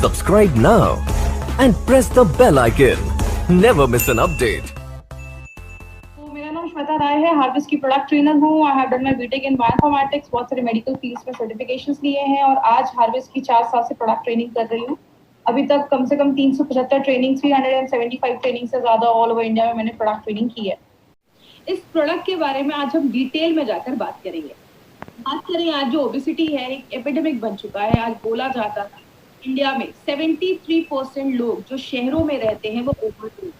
Subscribe now and press the bell icon. Never miss an update. तो मेरा नाम श्वेता राय है, हार्वेस्ट की प्रोडक्ट ट्रेनर हूँ। I have done my BTech in bioinformatics, बहुत सारे मेडिकल फील्ड्स में सर्टिफिकेशंस लिए हैं और आज हार्वेस्ट की 4 साल से प्रोडक्ट ट्रेनिंग कर रही हूँ। अभी तक कम से कम 375 ट्रेनिंग, 375 ट्रेनिंग से ज़्यादा ऑल ओवर इंडिया में मैंने प्रोडक्ट ट्रेनिंग की है। इस प्रोडक्ट के बारे में आज हम डिटेल में जाकर बात करेंगे। बात करें, आज जो ओबेसिटी है एक एपिडेमिक बन चुका है। आज बोला जाता है इंडिया में 73% लोग जो शहरों में रहते हैं वो ओवरवेट,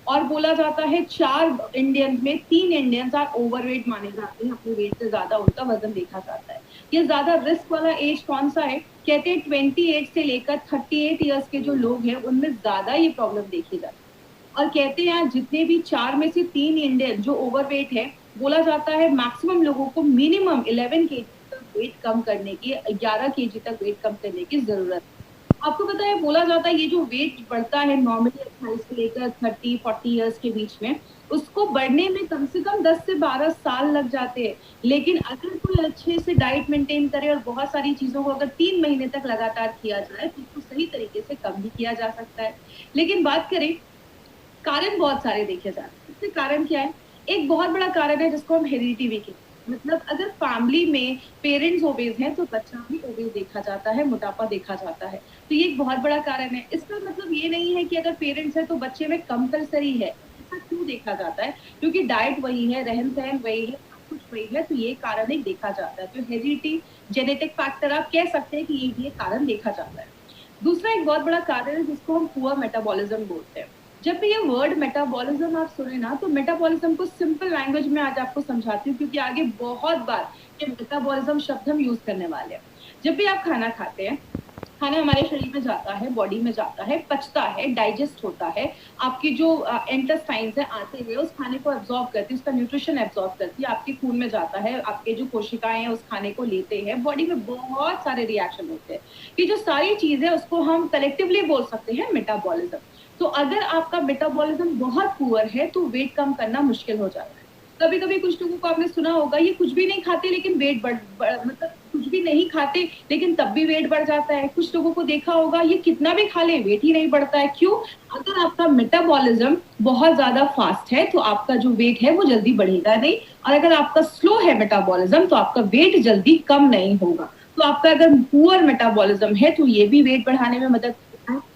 और बोला जाता है 4 इंडियंस में 3 इंडियंस आर ओवरवेट माने जाते हैं। अपने वेट से ज्यादा उनका वजन देखा जाता है। ये ज्यादा रिस्क वाला एज कौन सा है? कहते हैं 28 से लेकर 38 इयर्स के जो लोग हैं उनमें ज्यादा ये प्रॉब्लम देखी जाती है। और कहते हैं जितने भी 4 में से 3 इंडियन जो ओवरवेट है, बोला जाता है मैक्सिमम लोगों को मिनिमम 11 केजी तक वेट कम करने की, 11 केजी तक वेट कम करने की जरूरत है। आपको पता है, बोला जाता है ये जो वेट बढ़ता है नॉर्मली 28 से लेकर 30-40 इयर्स के बीच में, उसको बढ़ने में कम से कम 10 से 12 साल लग जाते हैं। लेकिन अगर कोई अच्छे से डाइट मेंटेन करे और बहुत सारी चीजों को अगर 3 महीने तक लगातार किया जाए तो उसको सही तरीके से कम भी किया जा सकता है। लेकिन बात करें, कारण बहुत सारे देखे जाते हैं। इसके कारण क्या है? एक बहुत बड़ा कारण है जिसको हम हेरिडिटी भी कहते हैं। मतलब अगर फैमिली में पेरेंट्स ओबेस हैं तो बच्चा भी ओबेस देखा जाता है, मोटापा देखा जाता है। तो ये एक बहुत बड़ा कारण है। इसका मतलब ये नहीं है कि अगर पेरेंट्स है तो बच्चे में कंपलसरी है। ऐसा क्यों देखा जाता है? क्योंकि डाइट वही है, रहन सहन वही है, सब कुछ वही है, तो ये कारण एक देखा जाता है। तो हेरिडिटी, जेनेटिक फैक्टर आप कह सकते हैं कि ये भी एक कारण देखा जाता है। दूसरा एक बहुत बड़ा कारण है जिसको हम पुअर मेटाबॉलिज्म बोलते हैं। जब भी ये वर्ड मेटाबॉलिज्म आप सुने ना, तो मेटाबॉलिज्म को सिंपल लैंग्वेज में आज आपको समझाती हूँ, क्योंकि आगे बहुत बार ये मेटाबॉलिज्म शब्द हम यूज करने वाले हैं। जब भी आप खाना खाते हैं, खाना हमारे शरीर में जाता है, बॉडी में जाता है, पचता है, डाइजेस्ट होता है। आपकी जो इंटेस्टाइन्स है आते हुए उस खाने को एब्जॉर्ब करती है, उसका न्यूट्रिशन एब्जॉर्ब करती है, आपके खून में जाता है, आपके जो कोशिकाएं हैं उस खाने को लेते हैं, बॉडी में बहुत सारे रिएक्शन होते हैं। ये जो सारी चीजें उसको हम कलेक्टिवली बोल सकते हैं मेटाबॉलिज्म। तो अगर आपका मेटाबॉलिज्म बहुत पुअर है तो वेट कम करना मुश्किल हो जाता है। कभी कभी कुछ लोगों को आपने सुना होगा, ये कुछ भी नहीं खाते लेकिन वेट मतलब कुछ भी नहीं खाते लेकिन तब भी वेट बढ़ जाता है। कुछ लोगों को देखा होगा, ये कितना भी खा ले वेट ही नहीं बढ़ता है। क्यों? अगर आपका मेटाबॉलिज्म बहुत ज्यादा फास्ट है तो आपका जो वेट है वो जल्दी बढ़ेगा नहीं, और अगर आपका स्लो है मेटाबॉलिज्म तो आपका वेट जल्दी कम नहीं होगा। तो आपका अगर पुअर मेटाबॉलिज्म है तो ये भी वेट बढ़ाने में मदद करता है।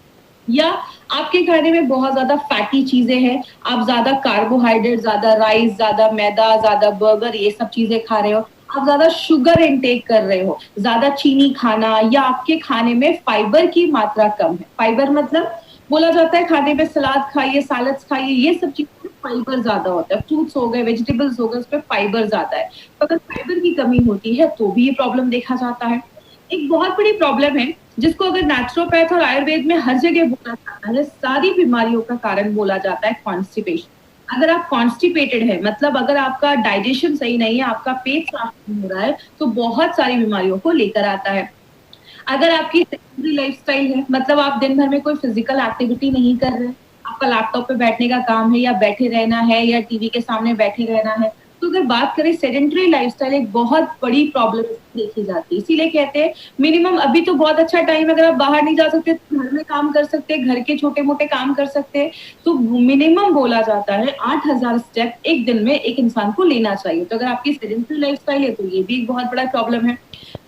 या आपके खाने में बहुत ज्यादा फैटी चीजें हैं, आप ज्यादा कार्बोहाइड्रेट, ज्यादा राइस, ज्यादा मैदा, ज्यादा बर्गर, ये सब चीजें खा रहे हो, आप ज्यादा शुगर इनटेक कर रहे हो, ज्यादा चीनी खाना, या आपके खाने में फाइबर की मात्रा कम है। फाइबर मतलब बोला जाता है खाने में सलाद खाइए, सैलड्स खाइए, ये सब चीजों में फाइबर ज्यादा होता है। फ्रूट्स हो गए, वेजिटेबल्स हो गए, उसमें फाइबर ज्यादा है। तो अगर फाइबर की कमी होती है तो भी ये प्रॉब्लम देखा जाता है। एक बहुत बड़ी प्रॉब्लम है जिसको अगर नेचुरोपैथ और आयुर्वेद में हर जगह बोला जाता है, सारी बीमारियों का कारण बोला जाता है कॉन्स्टिपेशन। अगर आप कॉन्स्टिपेटेड है, मतलब अगर आपका डाइजेशन सही नहीं है, आपका पेट साफ नहीं हो रहा है, तो बहुत सारी बीमारियों को लेकर आता है। अगर आपकी सेडेंटरी लाइफस्टाइल है, मतलब आप दिन भर में कोई फिजिकल एक्टिविटी नहीं कर रहे, आपका लैपटॉप पे बैठने का काम है, या बैठे रहना है, या टीवी के सामने बैठे रहना है, तो अगर बात करें सेडेंटरी लाइफस्टाइल एक बहुत बड़ी प्रॉब्लम देखी जाती है। इसीलिए कहते हैं मिनिमम, अभी तो बहुत अच्छा टाइम, अगर आप बाहर नहीं जा सकते तो घर में काम कर सकते हैं, घर के छोटे मोटे काम कर सकते हैं, तो मिनिमम बोला जाता है 8000 स्टेप एक दिन में एक इंसान को लेना चाहिए। तो अगर आपकी सेडेंटरी लाइफस्टाइल है तो ये भी एक बहुत बड़ा प्रॉब्लम है।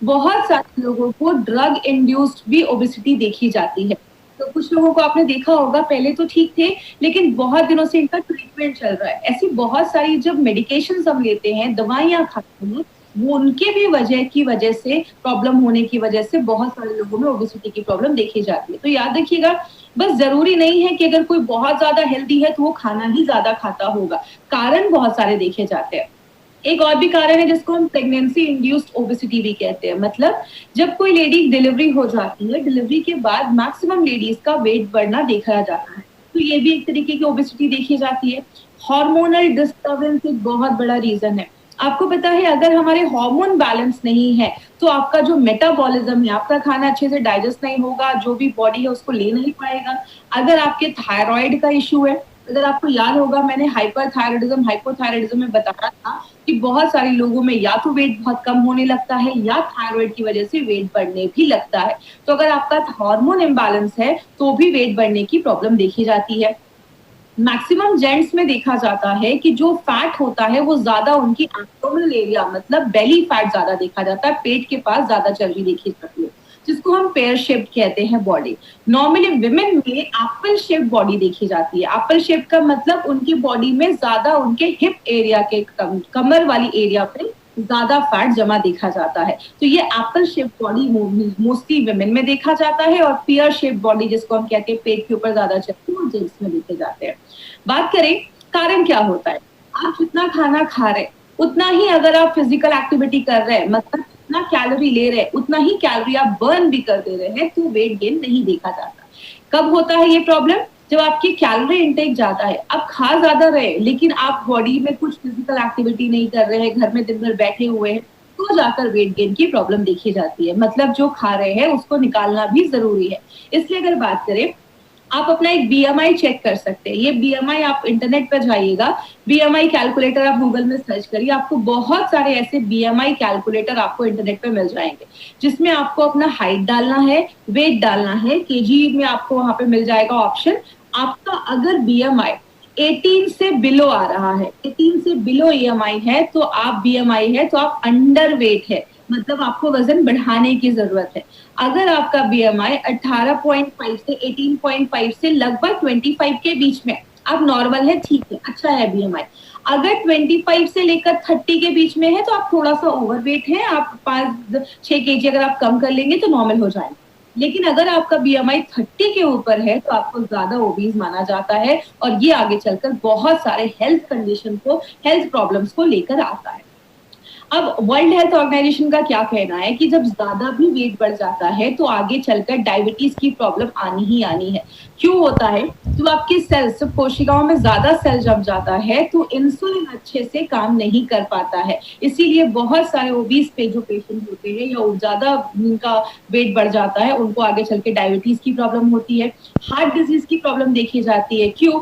बहुत सारे लोगों को ड्रग इंड्यूस्ड भी ओबेसिटी देखी जाती है। तो कुछ लोगों को आपने देखा होगा, पहले तो ठीक थे लेकिन बहुत दिनों से इनका ट्रीटमेंट चल रहा है। ऐसी बहुत सारी जब मेडिकेशन हम लेते हैं, दवाइयां खाते हैं, वो उनके भी वजह से प्रॉब्लम होने की वजह से बहुत सारे लोगों में ओबेसिटी की प्रॉब्लम देखी जाती है। तो याद रखिएगा, बस जरूरी नहीं है कि अगर कोई बहुत ज्यादा हेल्दी है तो वो खाना ही ज्यादा खाता होगा। कारण बहुत सारे देखे जाते हैं। एक और भी कारण है जिसको हम प्रेगनेंसी इंड्यूस्ड ओबेसिटी भी कहते हैं। मतलब जब कोई लेडी डिलीवरी हो जाती है, डिलीवरी के बाद मैक्सिमम लेडीज का वेट बढ़ना देखा जाता है, तो ये भी एक तरीके की ओबेसिटी देखी जाती है। हार्मोनल डिस्टर्बेंस एक बहुत बड़ा रीजन है। आपको पता है, अगर हमारे हार्मोन बैलेंस नहीं है तो आपका जो मेटाबॉलिज्म है, आपका खाना अच्छे से डाइजेस्ट नहीं होगा, जो भी बॉडी है उसको ले नहीं पाएगा। अगर आपके थायराइड का इश्यू है, अगर आपको याद होगा, मैंने हाइपरथायराइडिज्म, हाइपोथायराइडिज्म में बताया था कि बहुत सारे लोगों में या तो वेट बहुत कम होने लगता है या थायराइड की वजह से वेट बढ़ने भी लगता है। तो अगर आपका हार्मोन इम्बैलेंस है तो भी वेट बढ़ने की प्रॉब्लम देखी जाती है। मैक्सिमम जेंट्स में देखा जाता है कि जो फैट होता है वो ज्यादा उनकी एब्डोमिनल एरिया, मतलब बेली फैट ज्यादा देखा जाता है, पेट के पास ज्यादा चर्बी देखी जाती है, जिसको हम पेयर शेप्ड कहते हैं बॉडी। नॉर्मली विमेन में एप्पल शेप बॉडी देखी जाती है। एप्पल शेप का मतलब उनकी बॉडी में ज्यादा उनके हिप एरिया के कमर वाली एरिया पे ज्यादा फैट जमा देखा जाता है। तो ये Apple shape body mostly women में देखा जाता है, और पेयर शेप बॉडी जिसको हम कहते हैं पेट के ऊपर ज्यादा चर्बी, वो जेंट्स में देखे जाते हैं। बात करें कारण क्या होता है, आप जितना खाना खा रहे उतना ही अगर आप फिजिकल एक्टिविटी कर रहे हैं, मतलब जितना कैलोरी ले रहे हैं उतना ही कैलोरी आप बर्न भी कर दे रहे हैं, तो वेट गेन नहीं देखा जाता। कब होता है ये प्रॉब्लम? जब आपकी कैलोरी इंटेक ज्यादा है, आप खा ज्यादा रहे लेकिन आप बॉडी में कुछ फिजिकल एक्टिविटी नहीं कर रहे हैं, घर में दिन भर बैठे हुए हैं, तो जाकर वेट गेन की प्रॉब्लम देखी जाती है। मतलब जो खा रहे हैं उसको निकालना भी जरूरी है। इसलिए अगर बात करें, आप अपना एक बीएमआई चेक कर सकते हैं। ये बीएमआई आप इंटरनेट पर जाइएगा, बीएमआई कैलकुलेटर आप गूगल में सर्च करिए, आपको बहुत सारे ऐसे बीएमआई कैलकुलेटर आपको इंटरनेट पे मिल जाएंगे, जिसमें आपको अपना हाइट डालना है, वेट डालना है, केजी में आपको वहां पे मिल जाएगा ऑप्शन। आपका अगर बीएमआई 18 से बिलो आ रहा है, 18 से बिलो ईएमआई है, तो आप बीएमआई है तो आप अंडर वेट है, मतलब आपको वजन बढ़ाने की जरूरत है। अगर आपका बीएमआई 18.5 से 18.5 से लगभग 25 के बीच में, आप नॉर्मल है, ठीक है, अच्छा है बीएमआई। अगर 25 से लेकर 30 के बीच में है तो आप थोड़ा सा ओवरवेट है, आप 5-6 केजी अगर आप कम कर लेंगे तो नॉर्मल हो जाएंगे। लेकिन अगर आपका बीएमआई 30 के ऊपर है तो आपको ज्यादा ओबीज माना जाता है, और ये आगे चलकर बहुत सारे हेल्थ कंडीशन को, हेल्थ प्रॉब्लम्स को लेकर आता है। अब वर्ल्ड हेल्थ ऑर्गेनाइजेशन का क्या कहना है कि जब ज्यादा भी वेट बढ़ जाता है तो आगे चलकर डायबिटीज की प्रॉब्लम आनी ही आनी है। क्यों होता है? तो आपके सेल्स, कोशिकाओं में ज्यादा सेल जम जाता है तो इंसुलिन अच्छे से काम नहीं कर पाता है। इसीलिए बहुत सारे ओबीस पे जो पेशेंट होते हैं या ज्यादा उनका वेट बढ़ जाता है, उनको आगे चल के डायबिटीज की प्रॉब्लम होती है, हार्ट डिजीज की प्रॉब्लम देखी जाती है। क्यों?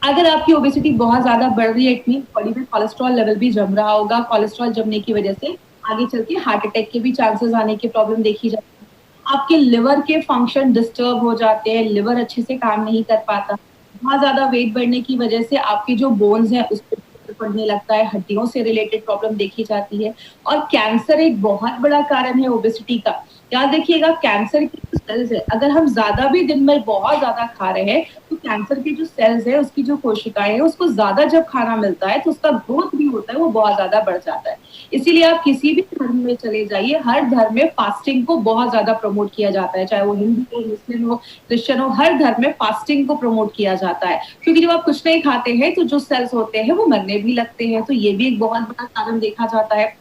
अगर आपकी ओबेसिटी बहुत ज्यादा बढ़ रही है, इट मीन बॉडी में कोलेस्ट्रॉल लेवल भी जम रहा होगा, कोलेस्ट्रॉल जमने की वजह से आगे चल के हार्ट अटैक के भी चांसेस आने की प्रॉब्लम देखी जाती है। आपके लिवर के फंक्शन डिस्टर्ब हो जाते हैं, लिवर अच्छे से काम नहीं कर पाता। बहुत ज्यादा वेट बढ़ने की वजह से आपके जो बोन्स हैं उस पर पड़ने लगता है, हड्डियों से रिलेटेड प्रॉब्लम देखी जाती है। और कैंसर एक बहुत बड़ा कारण है ओबेसिटी का। याद रखिएगा, कैंसर की जो सेल्स है, अगर हम ज्यादा भी दिन में बहुत ज्यादा खा रहे हैं तो कैंसर की जो सेल्स है, उसकी जो कोशिकाएं है, उसको ज्यादा जब खाना मिलता है तो उसका ग्रोथ भी होता है, वो बहुत ज्यादा बढ़ जाता है। इसीलिए आप किसी भी धर्म में चले जाइए, हर धर्म में फास्टिंग को बहुत ज्यादा प्रमोट किया जाता है, चाहे वो हिंदू हो, मुस्लिम हो, क्रिश्चियन हो, हर धर्म में फास्टिंग को प्रमोट किया जाता है। क्योंकि जब आप कुछ नहीं खाते हैं तो जो सेल्स होते हैं वो मरने भी लगते हैं, तो ये भी एक बहुत बड़ा कारण देखा जाता है।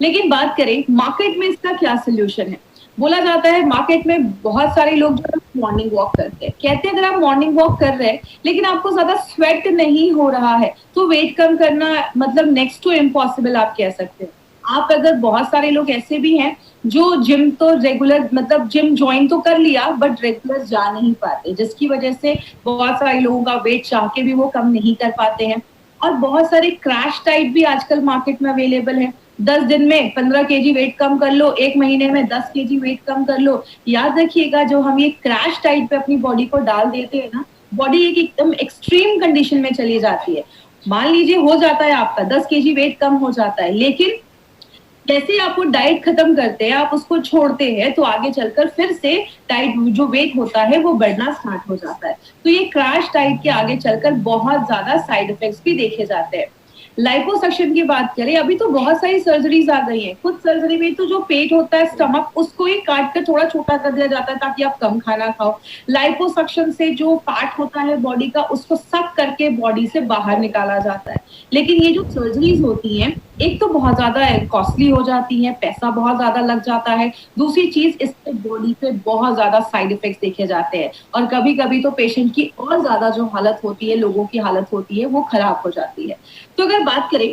लेकिन बात करें मार्केट में इसका क्या सोल्यूशन है? बोला जाता है मार्केट में बहुत सारे लोग जो मॉर्निंग वॉक करते हैं, कहते हैं अगर आप मॉर्निंग वॉक कर रहे हैं लेकिन आपको ज्यादा स्वेट नहीं हो रहा है तो वेट कम करना मतलब नेक्स्ट टू इम्पॉसिबल आप कह सकते हैं। आप अगर, बहुत सारे लोग ऐसे भी हैं जो जिम तो रेगुलर, मतलब जिम ज्वाइन तो कर लिया बट रेगुलर जा नहीं पाते, जिसकी वजह से बहुत सारे लोगों का वेट चाह के भी वो कम नहीं कर पाते हैं। और बहुत सारे क्रैश डाइट भी आजकल मार्केट में अवेलेबल है। 10 दिन में 15 केजी वेट कम कर लो, 1 महीने में 10 केजी वेट कम कर लो। याद रखिएगा, जो हम ये क्रैश डाइट पे अपनी बॉडी को डाल देते हैं ना, बॉडी एक एकदम एक्सट्रीम कंडीशन में चली जाती है। मान लीजिए हो जाता है आपका 10 केजी वेट कम हो जाता है, लेकिन जैसे आप वो डाइट खत्म करते हैं, आप उसको छोड़ते हैं, तो आगे चलकर फिर से डाइट जो वेट होता है वो बढ़ना स्टार्ट हो जाता है। तो ये क्रैश डाइट के आगे चलकर बहुत ज्यादा साइड इफेक्ट्स भी देखे जाते हैं। लाइपोसक्शन की बात करें, अभी तो बहुत सारी सर्जरीज आ गई हैं। कुछ सर्जरी में तो जो पेट होता है, स्टमक, उसको ही काट कर थोड़ा छोटा कर दिया जाता है ताकि आप कम खाना खाओ। लाइपोसक्शन से जो फैट होता है बॉडी का, उसको सक करके बॉडी से बाहर निकाला जाता है। लेकिन ये जो सर्जरीज होती हैं, एक तो बहुत ज्यादा कॉस्टली हो जाती है, पैसा बहुत ज्यादा लग जाता है। दूसरी चीज, इससे बॉडी पे बहुत ज्यादा साइड इफेक्ट्स देखे जाते हैं, और कभी कभी तो पेशेंट की और ज्यादा जो हालत होती है, लोगों की हालत होती है, वो खराब हो जाती है। तो अगर बात करें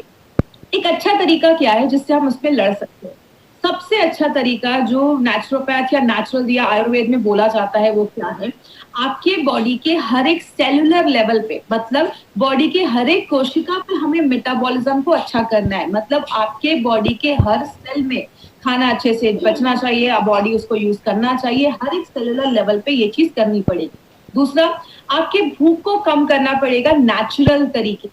एक अच्छा तरीका क्या है जिससे हम उस पर लड़ सकते हैं, सबसे अच्छा तरीका जो नेचुरोपैथ या नेचुरल या आयुर्वेद में बोला जाता है वो क्या है? आपके बॉडी के हर एक सेलुलर लेवल पे, मतलब बॉडी के हर एक कोशिका पे हमें मेटाबॉलिज्म को अच्छा करना है। मतलब आपके बॉडी के हर सेल में खाना अच्छे से पचना चाहिए, बॉडी उसको यूज करना चाहिए, हर एक सेलुलर लेवल पे ये चीज करनी पड़ेगी। दूसरा, आपके भूख को कम करना पड़ेगा नेचुरल तरीके।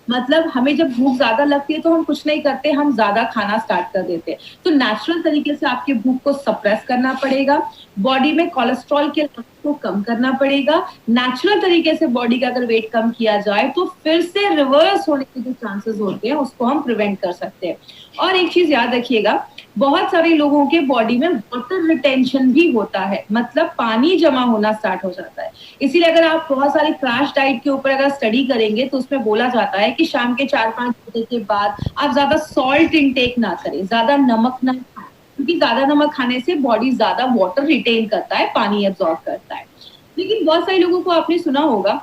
मतलब हमें जब भूख ज्यादा लगती है तो हम कुछ नहीं करते, हम ज्यादा खाना स्टार्ट कर देते हैं। तो नेचुरल तरीके से आपके भूख को सप्रेस करना पड़ेगा, बॉडी में कोलेस्ट्रॉल के लेवल को कम करना पड़ेगा। नेचुरल तरीके से बॉडी का अगर वेट कम किया जाए तो फिर से रिवर्स होने के जो चांसेस होते हैं उसको हम प्रिवेंट कर सकते हैं। और एक चीज याद रखिएगा, बहुत सारे लोगों के बॉडी में वाटर रिटेंशन भी होता है, मतलब पानी जमा होना स्टार्ट हो जाता है। इसीलिए अगर आप बहुत सारी क्रैश डाइट के ऊपर अगर स्टडी करेंगे तो उसमें बोला जाता है कि शाम के 4-5 बजे के बाद आप ज्यादा सॉल्ट इनटेक ना करें, ज्यादा नमक ना खाएं, क्योंकि ज्यादा नमक खाने से बॉडी ज्यादा वाटर रिटेन करता है, पानी एब्जॉर्ब करता है। लेकिन बहुत सारे लोगों को आपने सुना होगा,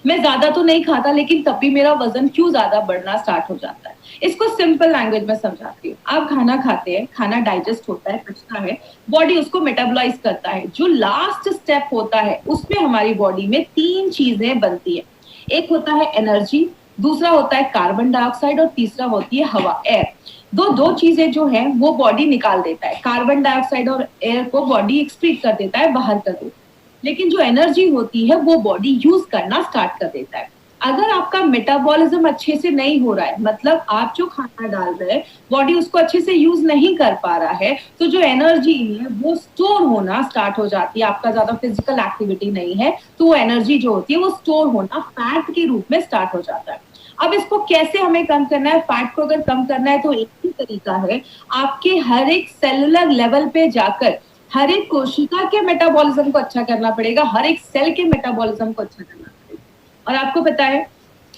मैं ज्यादा तो नहीं खाता लेकिन तब भी मेरा वजन क्यों ज्यादा बढ़ना स्टार्ट हो जाता है। इसको सिंपल लैंग्वेज में समझाती हूँ। आप खाना खाते हैं, खाना डाइजेस्ट होता है, पचता है, बॉडी उसको मेटाबोलाइज करता है। जो लास्ट स्टेप होता है उसमें हमारी बॉडी में 3 चीजें बनती है। एक होता है एनर्जी, दूसरा होता है कार्बन डाइऑक्साइड और तीसरा होती है हवा, एयर। दो चीजें जो है वो बॉडी निकाल देता है। कार्बन डाइऑक्साइड और एयर को बॉडी एक्सक्रीट कर देता है, बाहर कर देता है। लेकिन जो एनर्जी होती है वो बॉडी यूज करना स्टार्ट कर देता है। अगर आपका मेटाबॉलिज्म अच्छे से नहीं हो रहा है, मतलब आप जो खाना डाल रहे हैं बॉडी उसको अच्छे से यूज नहीं कर पा रहा है, तो जो एनर्जी है वो स्टोर होना स्टार्ट हो जाती है। आपका ज्यादा फिजिकल एक्टिविटी नहीं है तो वो एनर्जी जो होती है वो स्टोर होना फैट के रूप में स्टार्ट हो जाता है। अब इसको कैसे हमें कम करना है? फैट को अगर कम करना है तो एक ही तरीका है, आपके हर एक सेलुलर लेवल पे जाकर हर एक कोशिका के मेटाबॉलिज्म को अच्छा करना पड़ेगा, हर एक सेल के मेटाबॉलिज्म को अच्छा करना पड़ेगा। और आपको पता है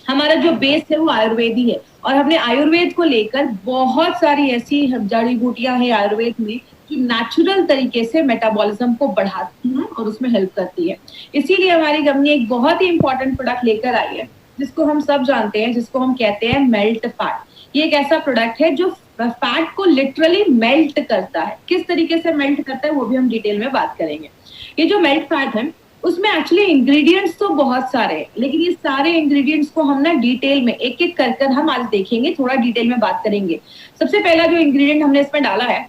हमारा जो बेस है वो आयुर्वेदी है, और हमने आयुर्वेद को लेकर बहुत सारी ऐसी जड़ी बूटियां हैं आयुर्वेद में जो नेचुरल तरीके से मेटाबॉलिज्म को बढ़ाती हैं और उसमें हेल्प करती है। इसीलिए हमारी कंपनी एक बहुत ही इंपॉर्टेंट प्रोडक्ट लेकर आई है जिसको हम सब जानते हैं, जिसको हम कहते हैं मेल्ट फैट। ये एक ऐसा प्रोडक्ट है जो फैट को लिटरली मेल्ट करता है। किस तरीके से मेल्ट करता है वो भी हम डिटेल में बात करेंगे। ये जो मेल्ट फैट है उसमें एक्चुअली इंग्रेडिएंट्स तो बहुत सारे हैं, लेकिन ये सारे इंग्रेडिएंट्स को हम ना डिटेल में एक एक कर हम आज देखेंगे, थोड़ा डिटेल में बात करेंगे। सबसे पहला जो इंग्रेडिएंट हमने इसमें डाला है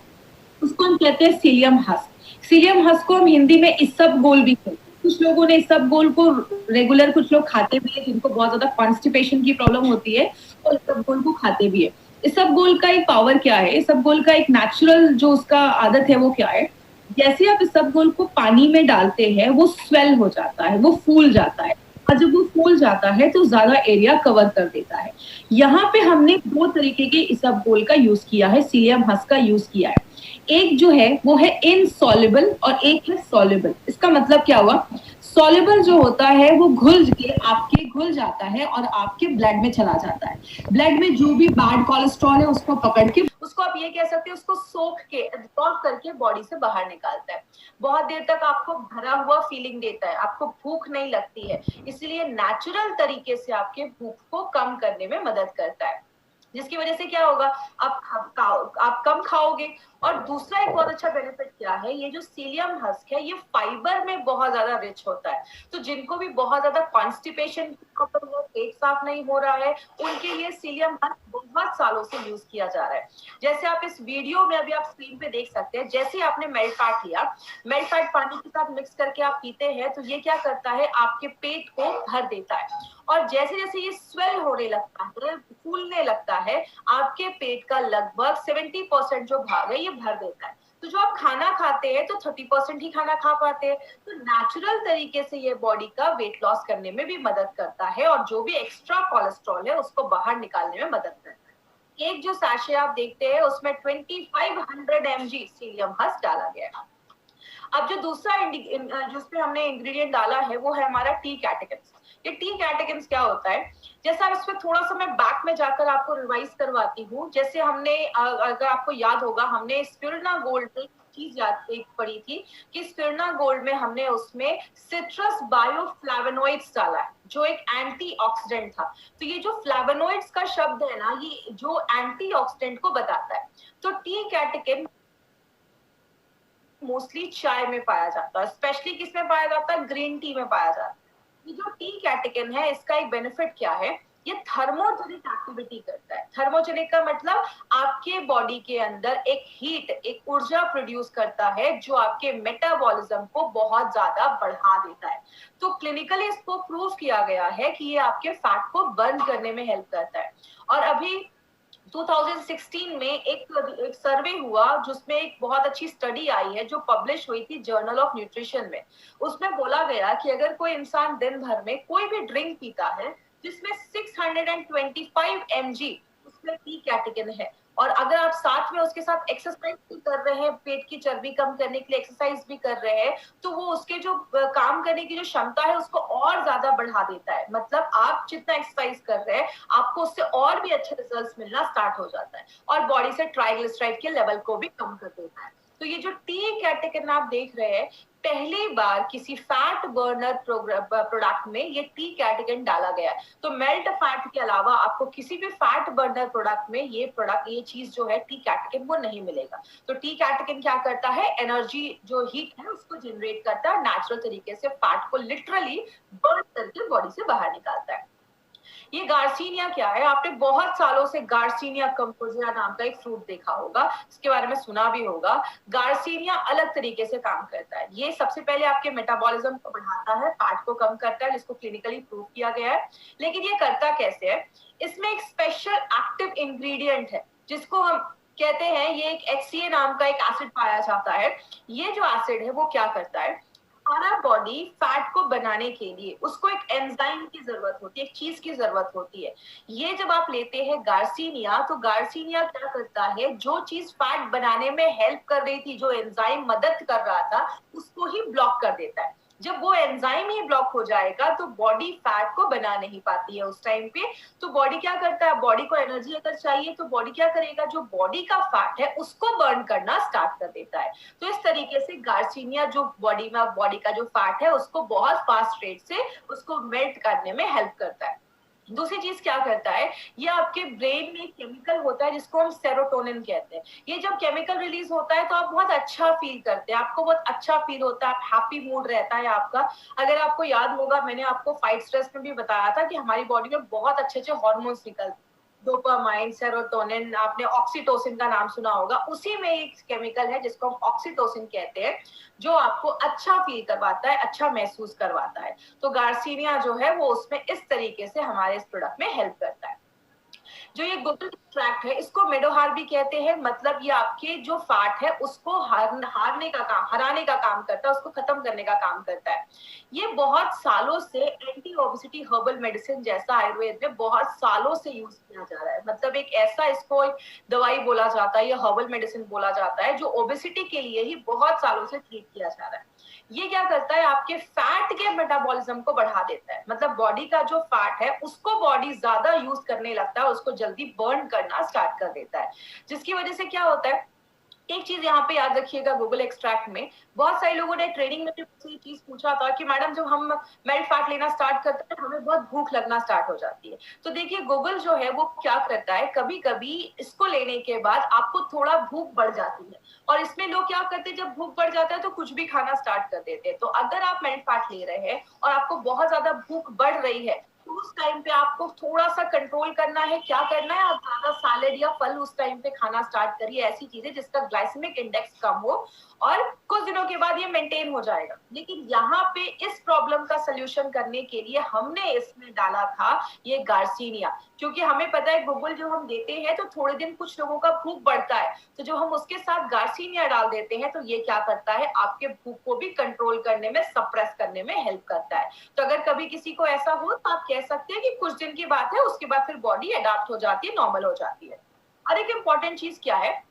उसको हम कहते हैं सीलियम हस्क। सीलियम हस्क को हम हिंदी में इसबगोल भी कहते हैं। कुछ लोगों ने इसबगोल को रेगुलर, कुछ लोग खाते भी है जिनको बहुत ज्यादा कॉन्स्टिपेशन की प्रॉब्लम होती है और इसबगोल को खाते भी है। इसबगोल का एक पावर क्या है, इसबगोल का एक नेचुरल जो उसका आदत है वो क्या है, जैसे आप इसबगोल को पानी में डालते हैं वो स्वेल हो जाता है, वो फूल जाता है, और जब वो फूल जाता है तो ज्यादा एरिया कवर कर देता है। यहाँ पे हमने 2 तरीके के इसबगोल का यूज किया है, सीलियम हस्क का यूज किया है। एक जो है वो है इनसॉल्युबल और एक है सॉल्युबल। इसका मतलब क्या हुआ, सॉल्युबल जो होता है वो घुल जाता है और आपके ब्लड में चला जाता है। ब्लड में जो भी बैड कोलेस्ट्रॉल है उसको पकड़ के, उसको आप ये कह सकते हैं, उसको सोख के एब्जॉर्ब करके बॉडी से बाहर निकालता है। बहुत देर तक आपको भरा हुआ फीलिंग देता है, आपको भूख नहीं लगती है, इसलिए नेचुरल तरीके से आपके भूख को कम करने में मदद करता है, जिसकी वजह से क्या होगा, आप कम खाओगे। और दूसरा एक बहुत अच्छा बेनिफिट क्या है, ये जो सीलियम हस्क है ये फाइबर में बहुत ज्यादा रिच होता है। तो जिनको भी बहुत ज्यादा कॉन्स्टिपेशन की प्रॉब्लम है, पेट साफ नहीं हो रहा है, उनके लिए सीलियम हस्क बहुत सालों से यूज किया जा रहा है। जैसे आप इस वीडियो में अभी आप स्क्रीन पे देख सकते हैं, जैसे आपने मेल्ट फैट लिया, मेल्ट फैट पानी के साथ मिक्स करके आप पीते हैं तो ये क्या करता है, आपके पेट को भर देता है। और जैसे जैसे ये स्वेल होने लगता है, फूलने लगता है, आपके पेट का लगभग 70% जो भाग है ये भर देता है। तो जो आप खाना खाते हैं तो 30% ही खाना खा पाते हैं। तो नेचुरल तरीके से ये बॉडी का वेट लॉस करने में भी मदद करता है और जो भी एक्स्ट्रा कोलेस्ट्रॉल है उसको बाहर निकालने में मदद करता है। एक जो सैशे आप देखते हैं उसमें 2500 mg सीलियम हस्क डाला गया है। अब जो दूसरा जिसपे हमने इंग्रेडिएंट डाला है वो है हमारा टी कैटेकिन्स। ये टी कैटेकिन्स क्या होता है, जैसा इसमें थोड़ा सा मैं बैक में जाकर आपको रिवाइज करवाती हूँ। जैसे हमने अगर आपको याद होगा, हमने स्पिरुलिना गोल्ड में चीज एक पढ़ी थी कि स्पिरुलिना गोल्ड में हमने उसमें सिट्रस बायोफ्लैवोनॉइड्स डाला है जो एक एंटीऑक्सीडेंट था। तो ये जो फ्लैवोनॉइड्स का शब्द है ना, ये जो एंटीऑक्सीडेंट को बताता है। तो टी कैटेकिन मोस्टली चाय में पाया जाता है, स्पेशली किस में पाया जाता है, ग्रीन टी में पाया जाता है। ये जो टी कैटेकिन है इसका एक बेनिफिट क्या है, ये थर्मोजेनिक एक्टिविटी करता है। थर्मोजेनिक का मतलब आपके बॉडी के अंदर एक हीट, एक ऊर्जा प्रोड्यूस करता है जो आपके मेटाबॉलिज्म को बहुत ज्यादा बढ़ा देता है। तो क्लिनिकली इसको प्रूव किया गया है कि ये आपके फैट को बर्न करने में हेल्प करता है। और अभी 2016 में एक सर्वे हुआ जिसमें एक बहुत अच्छी स्टडी आई है जो पब्लिश हुई थी जर्नल ऑफ न्यूट्रिशन में। उसमें बोला गया कि अगर कोई इंसान दिन भर में कोई भी ड्रिंक पीता है जिसमें 625 mg उसमें टी कैटेकिन है, और अगर आप साथ में उसके साथ एक्सरसाइज भी कर रहे हैं, पेट की चर्बी कम करने के लिए एक्सरसाइज भी कर रहे हैं, तो वो उसके जो काम करने की जो क्षमता है उसको और ज्यादा बढ़ा देता है। मतलब आप जितना एक्सरसाइज कर रहे हैं आपको उससे और भी अच्छे रिजल्ट्स मिलना स्टार्ट हो जाता है, और बॉडी से ट्राइग्लिसराइड के लेवल को भी कम कर देता है। तो ये जो टी कैटेकिन आप देख रहे हैं, पहली बार किसी फैट बर्नर प्रोडक्ट में ये टी कैटेकिन डाला गया है। तो मेल्ट फैट के अलावा आपको किसी भी फैट बर्नर प्रोडक्ट में ये चीज जो है टी कैटेकिन वो नहीं मिलेगा। तो टी कैटेकिन क्या करता है, एनर्जी जो हीट है उसको जनरेट करता है, नेचुरल तरीके से फैट को लिटरली बर्न करके बॉडी से बाहर निकालता है। ये गार्सिनिया क्या है, आपने बहुत सालों से गार्सिनिया कंपोजिया नाम का एक फ्रूट देखा होगा, इसके बारे में सुना भी होगा। गार्सिनिया अलग तरीके से काम करता है। ये सबसे पहले आपके मेटाबॉलिज्म को बढ़ाता है, फैट को कम करता है, जिसको क्लिनिकली प्रूव किया गया है। लेकिन ये करता कैसे है, इसमें एक स्पेशल एक्टिव इंग्रेडिएंट है जिसको हम कहते हैं, ये एक HCA नाम का एक एसिड पाया जाता है। ये जो एसिड है वो क्या करता है, हमारा बॉडी फैट को बनाने के लिए उसको एक एंजाइम की जरूरत होती है, एक चीज की जरूरत होती है। ये जब आप लेते हैं गार्सिनिया, तो गार्सिनिया क्या करता है, जो चीज फैट बनाने में हेल्प कर रही थी, जो एंजाइम मदद कर रहा था, उसको ही ब्लॉक कर देता है। जब वो एंजाइम ही ब्लॉक हो जाएगा तो बॉडी फैट को बना नहीं पाती है उस टाइम पे। तो बॉडी क्या करता है, बॉडी को एनर्जी अगर चाहिए तो बॉडी क्या करेगा, जो बॉडी का फैट है उसको बर्न करना स्टार्ट कर देता है। तो इस तरीके से गार्सिनिया जो बॉडी का जो फैट है उसको बहुत फास्ट रेट से उसको मेल्ट करने में हेल्प करता है। दूसरी चीज क्या करता है, ये आपके ब्रेन में एक केमिकल होता है जिसको हम सेरोटोनिन कहते हैं। ये जब केमिकल रिलीज होता है तो आप बहुत अच्छा फील करते हैं, आपको बहुत अच्छा फील होता है, हैप्पी मूड रहता है आपका। अगर आपको याद होगा, मैंने आपको फाइट स्ट्रेस में भी बताया था कि हमारी बॉडी में बहुत अच्छे अच्छे हॉर्मोन्स निकलते हैं, डोपामाइन, सेरोटोनिन, आपने ऑक्सीटोसिन का नाम सुना होगा। उसी में एक केमिकल है जिसको हम ऑक्सीटोसिन कहते हैं, जो आपको अच्छा फील करवाता है, अच्छा महसूस करवाता है। तो गार्सिनिया जो है वो उसमें इस तरीके से हमारे इस प्रोडक्ट में हेल्प करता है। जो ये गुगल एक्सट्रैक्ट है इसको मेडोहार भी कहते हैं, मतलब ये आपके जो फैट है उसको हराने का काम करता है, उसको खत्म करने का काम करता है। ये बहुत सालों से एंटी ओबेसिटी हर्बल मेडिसिन जैसा आयुर्वेद में बहुत सालों से यूज किया जा रहा है। मतलब एक ऐसा, इसको एक दवाई बोला जाता है, ये हर्बल मेडिसिन बोला जाता है, जो ओबेसिटी के लिए ही बहुत सालों से ट्रीट किया जा रहा है। ये क्या करता है, आपके फैट के मेटाबॉलिज्म को बढ़ा देता है। मतलब बॉडी का जो फैट है उसको बॉडी ज्यादा यूज करने लगता है, उसको जल्दी बर्न करना स्टार्ट कर देता है। जिसकी वजह से क्या होता है, एक चीज यहाँ पे याद रखिएगा, गूगल एक्सट्रैक्ट में बहुत सारे लोगों ने ट्रेनिंग में भी चीज पूछा था कि मैडम जब हम मेल्ट फैट लेना स्टार्ट करते हैं हमें बहुत भूख लगना स्टार्ट हो जाती है। तो देखिए गूगल जो है वो क्या करता है, कभी कभी इसको लेने के बाद आपको थोड़ा भूख बढ़ जाती है, और इसमें लोग क्या करते हैं, जब भूख बढ़ जाता है तो कुछ भी खाना स्टार्ट कर देते हैं। तो अगर आप मेल्ट फैट ले रहे हैं और आपको बहुत ज्यादा भूख बढ़ रही है तो उस टाइम पे आपको थोड़ा सा कंट्रोल करना है। क्या करना है, आप ज्यादा सैलेड या फल उस टाइम पे खाना स्टार्ट करिए, ऐसी चीजें जिसका ग्लाइसेमिक इंडेक्स कम हो, और कुछ दिनों के बाद ये मेंटेन हो जाएगा। लेकिन यहाँ पे इस प्रॉब्लम का सोल्यूशन करने के लिए हमने इसमें डाला था ये गार्सिनिया, क्योंकि हमें पता है गूगल जो हम देते हैं तो थोड़े दिन कुछ लोगों का भूख बढ़ता है, तो जो हम उसके साथ गार्सिनिया डाल देते हैं तो ये क्या करता है, आपके भूख को भी कंट्रोल करने में, सप्रेस करने में हेल्प करता है। तो अगर कभी किसी को ऐसा हो तो आप कह सकते हैं कि कुछ दिन की बात है, उसके बाद फिर बॉडी अडॉप्ट हो जाती है, नॉर्मल हो जाती है। और एक इंपॉर्टेंट चीज क्या है,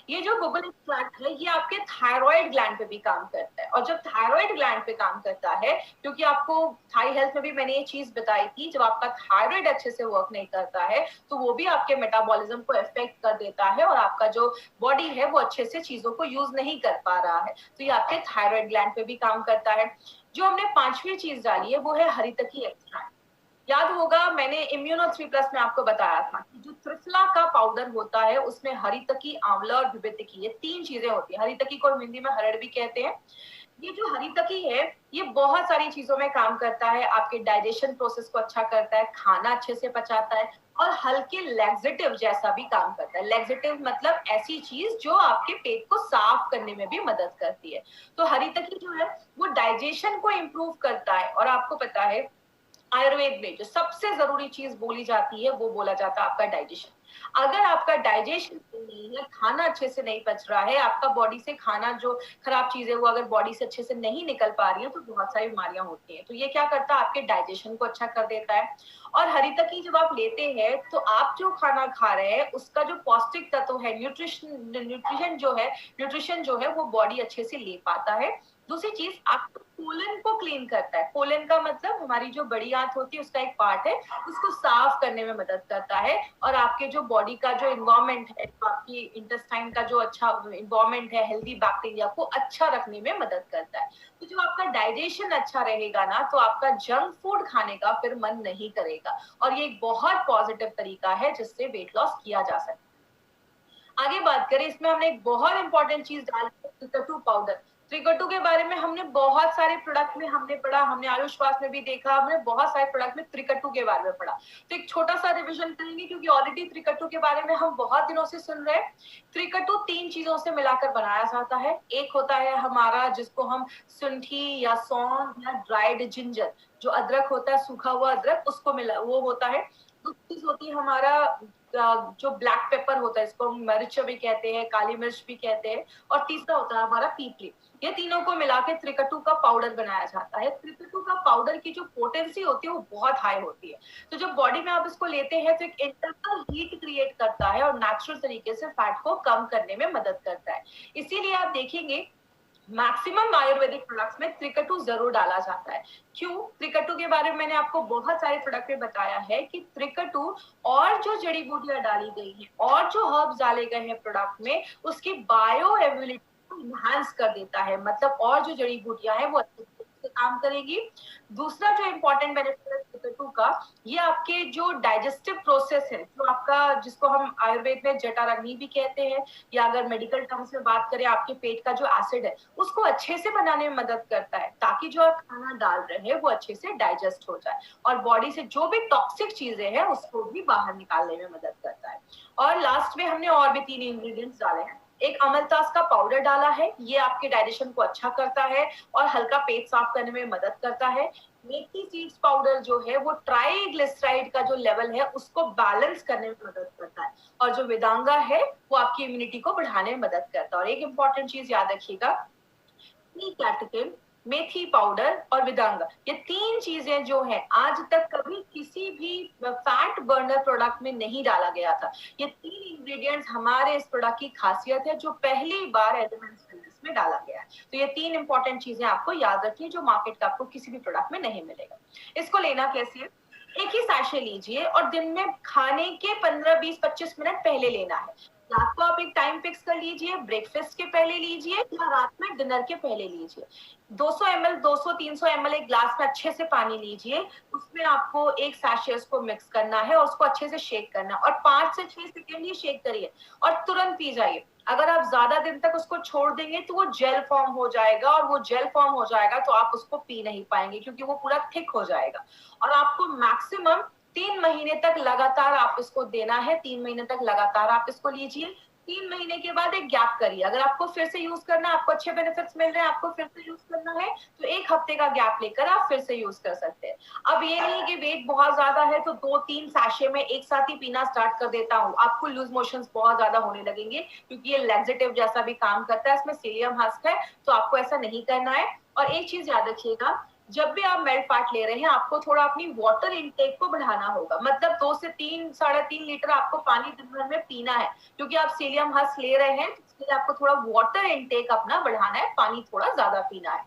ये जो गूगल एक्सट्रैक्ट है ये आपके थायराइड ग्लैंड पे भी काम करता है। और जब थायराइड ग्लैंड पे काम करता है, क्योंकि आपको थाई हेल्थ में भी मैंने ये चीज बताई थी, जब आपका थायराइड अच्छे से वर्क नहीं करता है तो वो भी आपके मेटाबॉलिज्म को इफेक्ट कर देता है, और आपका जो बॉडी है वो अच्छे से चीजों को यूज नहीं कर पा रहा है। तो ये आपके थायराइड ग्लैंड पे भी काम करता है। जो हमने पांचवी चीज डाली है वो है हरितकी एक्सट्रैक्ट। याद होगा मैंने इम्यूनो 3+ में आपको बताया था कि जो त्रिफला का पाउडर होता है उसमें हरितकी, आंवला और विभितकी, ये 3 चीजें होती है। हरितकी को हिंदी में हरड़ भी कहते हैं। ये जो हरितकी है ये बहुत सारी चीजों में काम करता है, आपके डाइजेशन प्रोसेस को अच्छा करता है, खाना अच्छे से पचाता है और हल्के लैक्सेटिव जैसा भी काम करता है। लैक्सेटिव मतलब ऐसी चीज जो आपके पेट को साफ करने में भी मदद करती है। तो हरितकी जो है वो डाइजेशन को इम्प्रूव करता है। और आपको पता है आयुर्वेद में जो सबसे जरूरी चीज बोली जाती है वो बोला जाता है आपका डाइजेशन। अगर आपका डाइजेशन नहीं है, खाना अच्छे से नहीं पच रहा है, आपका बॉडी से खाना जो खराब चीजें वो अगर बॉडी से अच्छे से नहीं निकल पा रही है तो बहुत सारी बीमारियां होती हैं। तो ये क्या करता है, आपके डाइजेशन को अच्छा कर देता है। और हरितकी जब आप लेते हैं तो आप जो खाना खा रहे हैं उसका जो पौष्टिक तत्व है, न्यूट्रिशन जो है वो बॉडी अच्छे से ले पाता है। दूसरी चीज आपको कोलन को क्लीन करता है। कोलन का मतलब हमारी जो बड़ी आंत होती है उसका एक पार्ट है, उसको साफ करने में मदद करता है। और आपके जो बॉडी का जो इन्वायरमेंट है, तो आपकी इंटेस्टाइन का जो अच्छा इन्वायरमेंट है, हेल्दी बैक्टीरिया को अच्छा रखने में मदद करता है। तो जो आपका डाइजेशन अच्छा रहेगा ना तो आपका जंक फूड खाने का फिर मन नहीं करेगा। और ये एक बहुत पॉजिटिव तरीका है जिससे वेट लॉस किया जा सकता है। आगे बात करें, इसमें हमने एक बहुत इंपॉर्टेंट चीज डाली है, त्रिकटु पाउडर। त्रिकटु के बारे में हमने बहुत सारे प्रोडक्ट में हमने पढ़ा, हमने आयुष्वास में भी देखा, हमने बहुत सारे प्रोडक्ट में त्रिकटु के बारे में पढ़ा। तो एक छोटा सा रिवीजन करेंगे क्योंकि ऑलरेडी त्रिकटु के बारे में हम बहुत दिनों से सुन रहे हैं। त्रिकटु 3 चीजों से मिलाकर बनाया जाता है। एक होता है हमारा जिसको हम सुंठी या सौंफ या ड्राइड जिंजर, जो अदरक होता है, सूखा हुआ अदरक, उसको मिला वो होता है। दूसरी चीज होती है हमारा जो ब्लैक पेपर होता है, इसको हम मिर्च भी कहते हैं, काली मिर्च भी कहते हैं। और तीसरा होता है हमारा पीपली। ये तीनों को मिला के त्रिकटु का पाउडर बनाया जाता है। त्रिकटु का पाउडर की जो पोटेंसी होती है वो बहुत हाई होती है। तो जब बॉडी में आप इसको लेते हैं तो एक इंटरनल हीट क्रिएट करता है और नेचुरल तरीके से फैट को कम करने में मदद करता है। इसीलिए आप देखेंगे मैक्सिमम आयुर्वेदिक प्रोडक्ट्स में त्रिकटु जरूर डाला जाता है। क्यों? त्रिकटु के बारे में मैंने आपको बहुत सारे प्रोडक्ट में बताया है कि त्रिकटु और जो जड़ी बूटियां डाली गई हैं और जो हर्ब्स डाले गए हैं प्रोडक्ट में, उसकी बायो एबिलिटी को इनहांस कर देता है। मतलब और जो जड़ी बूटियां हैं वो अच्छे से काम करेगी। दूसरा जो इम्पोर्टेंट बेनिफिट है त्रिकटु का, ये आपके जो डाइजेस्टिव प्रोसेस है, जो आपका जिसको हम आयुर्वेद में जठराग्नि भी कहते हैं, या अगर मेडिकल टर्म्स में बात करें आपके पेट का जो एसिड है उसको अच्छे से बनाने में मदद करता है, ताकि जो आप खाना डाल रहे हैं वो अच्छे से डाइजेस्ट हो जाए और बॉडी से जो भी टॉक्सिक चीजें हैं उसको भी बाहर निकालने में मदद करता है। और लास्ट में हमने और भी 3 इंग्रेडिएंट्स डाले हैं। एक अमलतास का पाउडर डाला है, ये आपके डाइजेशन को अच्छा करता है और हल्का पेट साफ करने में मदद करता है। मेथी सीड्स पाउडर जो है वो ट्राइग्लिसराइड का जो लेवल है उसको बैलेंस करने में मदद करता है। और जो वेदांगा है वो आपकी इम्यूनिटी को बढ़ाने में मदद करता है। और एक इंपॉर्टेंट चीज याद रखिएगा, कैटेकिन, मेथी पाउडर और विदांगा, ये 3 चीजें जो है आज तक कभी किसी भी फैट बर्नर प्रोडक्ट में नहीं डाला गया था। ये 3 इंग्रेडिएंट्स हमारे इस प्रोडक्ट की खासियत है जो पहली बार एलिमेंट्स फिटनेस में डाला गया है। तो ये 3 इंपॉर्टेंट चीजें आपको याद रखनी है जो मार्केट का आपको किसी भी प्रोडक्ट में नहीं मिलेगा। इसको लेना कैसे है? एक ही सैशे लीजिए और दिन में खाने के 15, 20, 25 मिनट पहले लेना है। रात को आप एक टाइम फिक्स कर लीजिए, ब्रेकफास्ट के पहले लीजिए या रात में डिनर के पहले लीजिए। 200 ml 200-300 ml एक ग्लास में अच्छे से पानी लीजिए, उसमें आपको एक सैशे उसको मिक्स करना है और उसको अच्छे से शेक करना है और 5 से 6 सेकेंड ही शेक करिए और तुरंत पी जाइए। अगर आप ज्यादा दिन तक उसको छोड़ देंगे तो वो जेल फॉर्म हो जाएगा और वो जेल फॉर्म हो जाएगा तो आप उसको पी नहीं पाएंगे क्योंकि वो पूरा थिक हो जाएगा। और आपको मैक्सिमम 3 महीने तक लगातार आप इसको देना है। 3 महीने तक लगातार आप इसको लीजिए। 3 महीने के बाद एक गैप करिए। अगर आपको फिर से यूज करना है, आपको अच्छे बेनिफिट्स मिल रहे हैं, आपको फिर से यूज करना है तो 1 हफ्ते का गैप लेकर आप फिर से यूज कर सकते हैं। अब ये नहीं कि वेट बहुत ज्यादा है तो 2-3 सैशे में एक साथ ही पीना स्टार्ट कर देता हूँ, आपको लूज मोशंस बहुत ज्यादा होने लगेंगे क्योंकि ये लैक्सेटिव जैसा भी काम करता है, इसमें सीलियम हस्क है, तो आपको ऐसा नहीं करना है। और एक चीज याद रखिएगा, जब भी आप मेल्ट फैट ले रहे हैं आपको थोड़ा अपनी वाटर इनटेक को बढ़ाना होगा। मतलब 2 से 3-3.5 लीटर आपको पानी दिन भर में पीना है क्योंकि आप सीलियम हस्क ले रहे हैं, इसलिए आपको थोड़ा वाटर इनटेक अपना बढ़ाना है, पानी थोड़ा ज्यादा पीना है।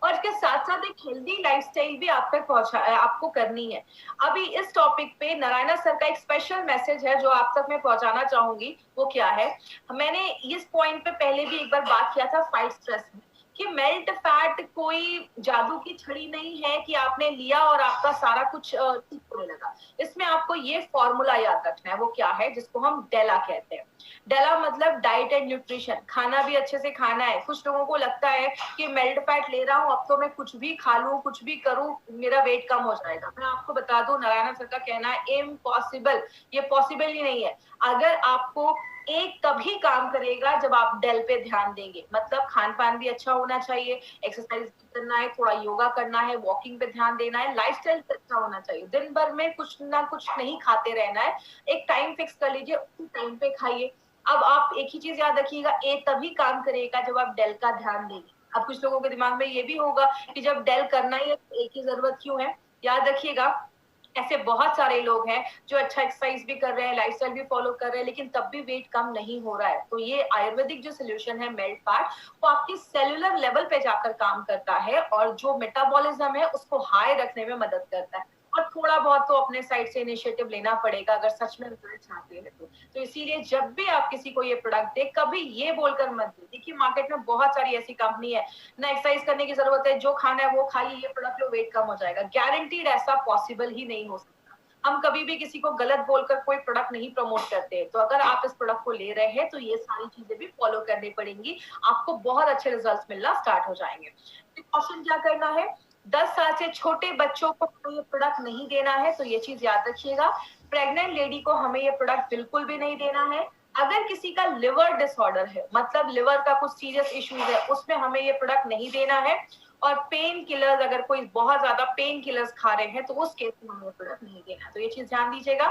और इसके साथ साथ एक हेल्दी लाइफस्टाइल भी आप तक आपको करनी है। अभी इस टॉपिक पे नारायणा सर का एक स्पेशल मैसेज है जो आप तक मैं पहुंचाना चाहूंगी। वो क्या है? मैंने इस पॉइंट पे पहले भी एक बार बात किया था फाइट स्ट्रेस में। कि मेल्ट फैट कोई जादू की छड़ी नहीं है कि आपने लिया और आपका सारा कुछ ठीक होने लगा। इसमें आपको ये फॉर्मूला याद रखना है, वो क्या है, जिसको हम डेला कहते हैं। डेला मतलब डाइट एंड न्यूट्रिशन, खाना भी अच्छे से खाना है। कुछ लोगों को लगता है कि मेल्ट फैट ले रहा हूँ, अब तो मैं कुछ भी खा लूं, कुछ भी करूं, मेरा वेट कम हो जाएगा। मैं आपको बता दूं, नारायण सर का कहना है इम्पॉसिबल, ये पॉसिबल ही नहीं है। अगर आपको एक तभी काम करेगा जब आप डेल पे ध्यान देंगे, मतलब खान पान भी अच्छा होना चाहिए, एक्सरसाइज भी करना है, थोड़ा योगा करना है, वॉकिंग पे ध्यान देना है, लाइफस्टाइल अच्छा होना चाहिए। दिन भर में कुछ ना कुछ नहीं खाते रहना है, एक टाइम फिक्स कर लीजिए, उसी टाइम पे खाइए। अब आप एक ही चीज याद रखिएगा, ए तभी काम करेगा जब आप डेल का ध्यान देंगे। अब कुछ लोगों के दिमाग में ये भी होगा कि जब डेल करना ही है तो ए की जरूरत क्यों है। याद रखिएगा, ऐसे बहुत सारे लोग हैं जो अच्छा एक्सरसाइज भी कर रहे हैं, लाइफस्टाइल भी फॉलो कर रहे हैं, लेकिन तब भी वेट कम नहीं हो रहा है। तो ये आयुर्वेदिक जो सोल्यूशन है मेल्ट फैट, वो आपकी सेलुलर लेवल पे जाकर काम करता है और जो मेटाबॉलिज्म है उसको हाई रखने में मदद करता है। और थोड़ा बहुत तो अपने साइड से इनिशिएटिव लेना पड़ेगा अगर सच में रिजल्ट चाहते हैं तो इसीलिए जब भी आप किसी को ये प्रोडक्ट दे, कभी ये बोलकर मत दे। देखिए मार्केट में बहुत सारी ऐसी कंपनी है, ना एक्सरसाइज करने की जरूरत है, जो खाना है वो खाइए, ये प्रोडक्ट लो, वेट कम हो जाएगा। गारंटीड ऐसा पॉसिबल ही नहीं हो सकता। हम कभी भी किसी को गलत बोलकर कोई प्रोडक्ट नहीं प्रमोट करते। तो अगर आप इस प्रोडक्ट को ले रहे हैं तो ये सारी चीजें भी फॉलो करनी पड़ेंगी, आपको बहुत अच्छे रिजल्ट मिलना स्टार्ट हो जाएंगे। प्रिकॉशन क्या करना है, 10 साल से छोटे बच्चों को ये प्रोडक्ट नहीं देना है, तो ये चीज याद रखिएगा। प्रेग्नेंट लेडी को हमें ये प्रोडक्ट बिल्कुल भी नहीं देना है। अगर किसी का लिवर डिसऑर्डर है, मतलब लिवर का कुछ सीरियस इश्यूज है, उसमें हमें ये प्रोडक्ट नहीं देना है। और पेन किलर्स, अगर कोई बहुत ज्यादा पेन किलर्स खा रहे हैं तो उस केस में हमें प्रोडक्ट नहीं देना, तो ये चीज ध्यान दीजिएगा।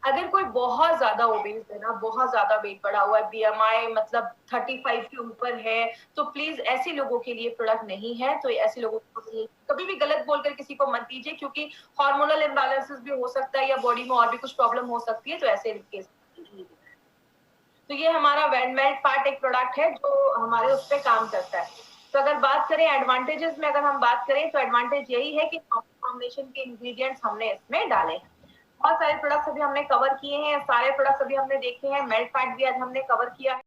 अगर कोई बहुत ज्यादा ओबेस है ना, बहुत ज्यादा वेट बढ़ा हुआ है, बीएमआई मतलब 35 के ऊपर है, तो प्लीज ऐसे लोगों के लिए प्रोडक्ट नहीं है। तो ऐसे लोगों को कभी भी गलत बोलकर किसी को मत दीजिए, क्योंकि हार्मोनल इम्बैलेंसेस भी हो सकता है या बॉडी में और भी कुछ प्रॉब्लम हो सकती है, तो ऐसे केस। तो ये हमारा वेंडमेल्ट फैट एक प्रोडक्ट है जो हमारे उस पर काम करता है। तो अगर बात करें एडवांटेजेस में, अगर हम बात करें तो एडवांटेज यही है कि कॉम्बिनेशन के इंग्रेडिएंट्स हमने इसमें डाले हैं। बहुत सारे प्रोडक्ट्स अभी हमने कवर किए हैं, सारे प्रोडक्ट्स अभी हमने देखे हैं, मेल्ट फैट भी आज हमने कवर किया है।